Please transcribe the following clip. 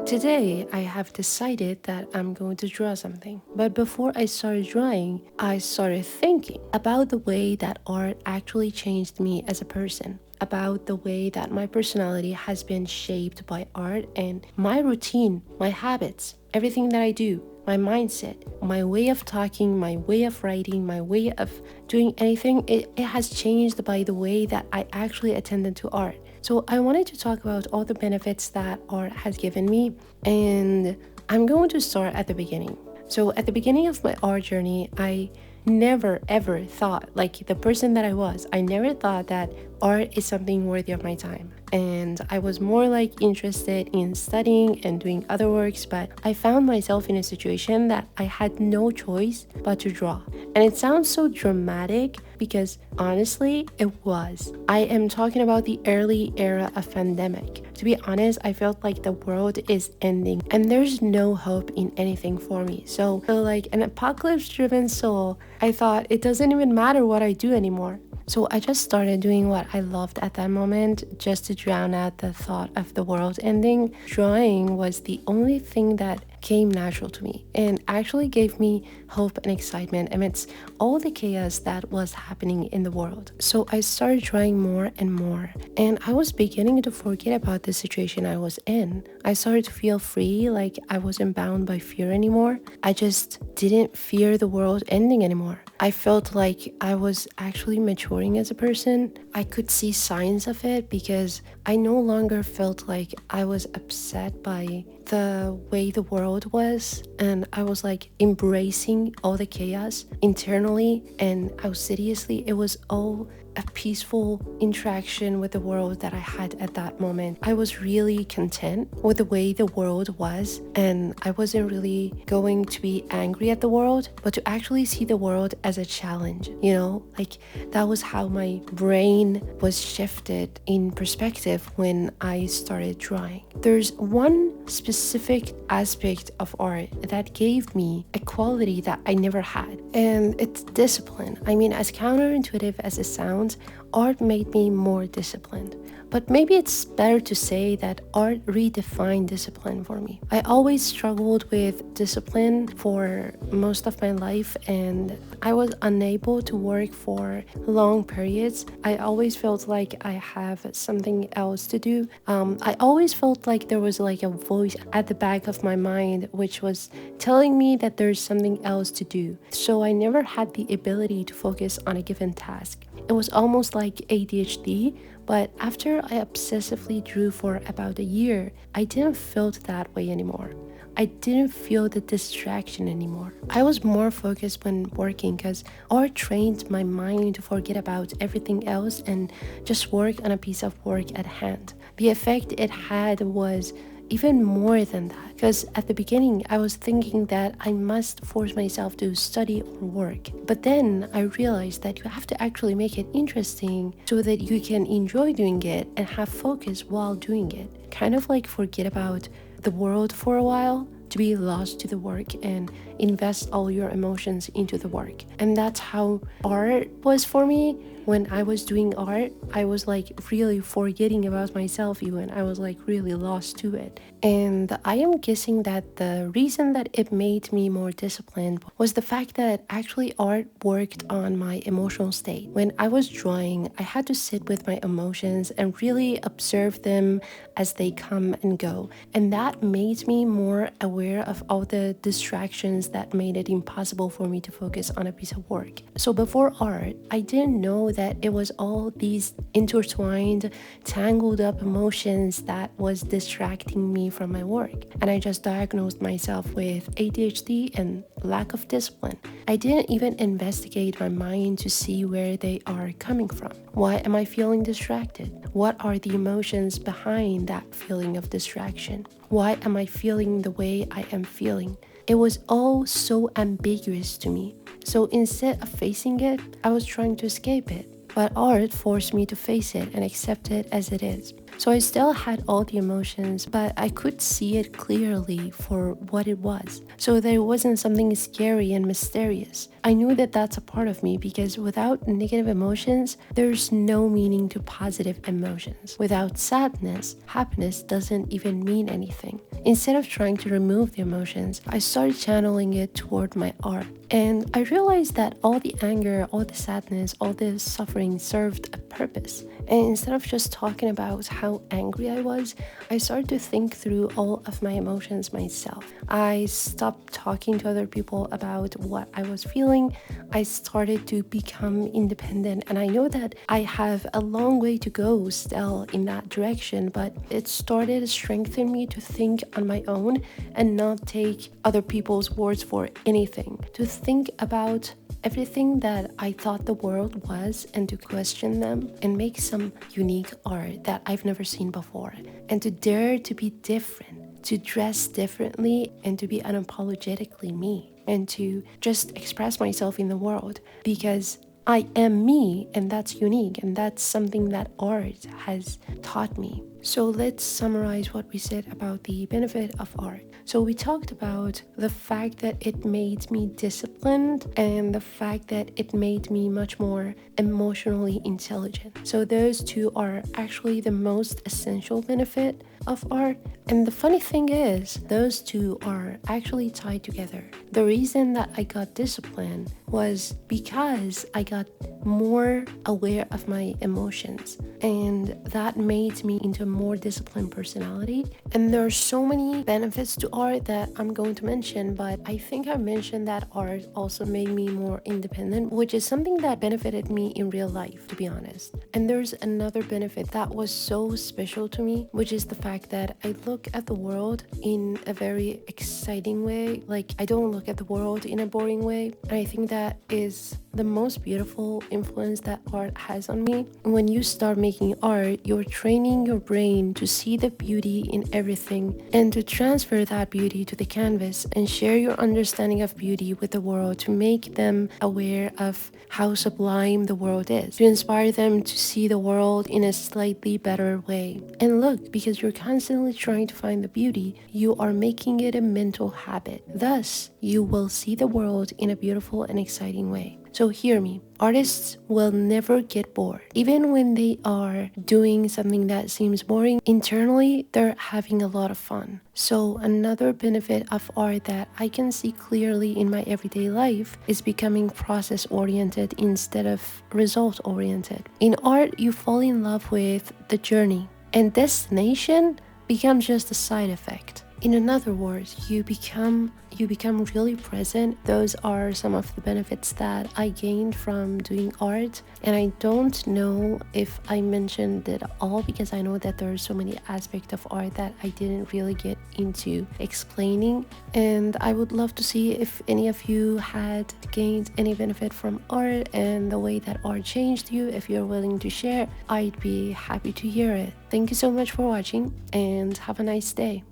Today, I have decided that I'm going to draw something. But before I started drawing, I started thinking about the way that art actually changed me as a person, about the way that my personality has been shaped by art and my routine, my habits, everything that I do, my mindset, my way of talking, my way of writing, my way of doing anything. It has changed by the way that I actually attended to art. So I wanted to talk about all the benefits that art has given me, and I'm going to start at the beginning. So at the beginning of my art journey, I never ever thought, like the person that I was, I never thought that art is something worthy of my time. And I was more like interested in studying and doing other works, but I found myself in a situation that I had no choice but to draw. And it sounds so dramatic because honestly, it was. I am talking about the early era of pandemic. To be honest, I felt like the world is ending and there's no hope in anything for me. So like an apocalypse-driven soul, I thought it doesn't even matter what I do anymore. So I just started doing what I loved at that moment just to drown out the thought of the world ending. Drawing was the only thing that came natural to me and actually gave me hope and excitement amidst all the chaos that was happening in the world. So I started drawing more and more, and I was beginning to forget about the situation I was in. I started to feel free, like I wasn't bound by fear anymore. I just didn't fear the world ending anymore. I felt like I was actually maturing as a person. I could see signs of it because I no longer felt like I was upset by the way the world was, and I was like embracing all the chaos internally and outsidiously. It was all a peaceful interaction with the world that I had at that moment. I was really content with the way the world was, and I wasn't really going to be angry at the world, but to actually see the world as a challenge, like that was how my brain was shifted in perspective when I started drawing. There's one specific aspect of art that gave me a quality that I never had, and it's discipline. I mean, as counterintuitive as it sounds, art made me more disciplined. But maybe it's better to say that art redefined discipline for me. I always struggled with discipline for most of my life, and I was unable to work for long periods. I always felt like I have something else to do. I always felt like there was like a voice at the back of my mind which was telling me that there's something else to do. So I never had the ability to focus on a given task. It was almost like ADHD, but after I obsessively drew for about a year, I didn't feel that way anymore. I didn't feel the distraction anymore. I was more focused when working because art trained my mind to forget about everything else and just work on a piece of work at hand. The effect it had was even more than that, because at the beginning I was thinking that I must force myself to study or work, but then I realized that you have to actually make it interesting so that you can enjoy doing it and have focus while doing it. Kind of like forget about the world for a while to be lost to the work and invest all your emotions into the work. And that's how art was for me. When I was doing art, I was like really forgetting about myself even. I was like really lost to it. And I am guessing that the reason that it made me more disciplined was the fact that actually art worked on my emotional state. When I was drawing, I had to sit with my emotions and really observe them as they come and go. And that made me more aware of all the distractions that made it impossible for me to focus on a piece of work. So before art, I didn't know that it was all these intertwined, tangled up emotions that was distracting me from my work. And I just diagnosed myself with ADHD and lack of discipline. I didn't even investigate my mind to see where they are coming from. Why am I feeling distracted? What are the emotions behind that feeling of distraction? Why am I feeling the way I am feeling? It was all so ambiguous to me. So instead of facing it, I was trying to escape it. But art forced me to face it and accept it as it is. So I still had all the emotions, but I could see it clearly for what it was. So there wasn't something scary and mysterious. I knew that that's a part of me because without negative emotions, there's no meaning to positive emotions. Without sadness, happiness doesn't even mean anything. Instead of trying to remove the emotions, I started channeling it toward my art. And I realized that all the anger, all the sadness, all the suffering served a purpose. And instead of just talking about how angry I was, I started to think through all of my emotions myself. I stopped talking to other people about what I was feeling. I started to become independent, and I know that I have a long way to go still in that direction, but it started to strengthen me to think on my own and not take other people's words for anything, to think about everything that I thought the world was and to question them and make some unique art that I've never seen before, and to dare to be different, to dress differently, and to be unapologetically me, and to just express myself in the world because I am me, and that's unique, and that's something that art has taught me. So let's summarize what we said about the benefit of art. So we talked about the fact that it made me disciplined and the fact that it made me much more emotionally intelligent. So those two are actually the most essential benefit of art. And the funny thing is, those two are actually tied together. The reason that I got disciplined was because I got more aware of my emotions, and that made me into a more disciplined personality. And there are so many benefits to art that I'm going to mention, but I think I mentioned that art also made me more independent, which is something that benefited me in real life, to be honest. And there's another benefit that was so special to me, which is the fact that I look at the world in a very exciting way. Like, I don't look at the world in a boring way. And I think that is the most beautiful influence that art has on me. When you start making art, you're training your brain to see the beauty in everything and to transfer that beauty to the canvas and share your understanding of beauty with the world, to make them aware of how sublime the world is, to inspire them to see the world in a slightly better way. And look, because you're constantly trying to find the beauty, you are making it a mental habit. Thus, you will see the world in a beautiful and exciting way. So hear me, artists will never get bored. Even when they are doing something that seems boring, internally they're having a lot of fun. So another benefit of art that I can see clearly in my everyday life is becoming process-oriented instead of result-oriented. In art, you fall in love with the journey, and destination becomes just a side effect. In other words, you become really present. Those are some of the benefits that I gained from doing art, and I don't know if I mentioned it all because I know that there are so many aspects of art that I didn't really get into explaining, and I would love to see if any of you had gained any benefit from art and the way that art changed you. If you're willing to share, I'd be happy to hear it. Thank you so much for watching, and have a nice day.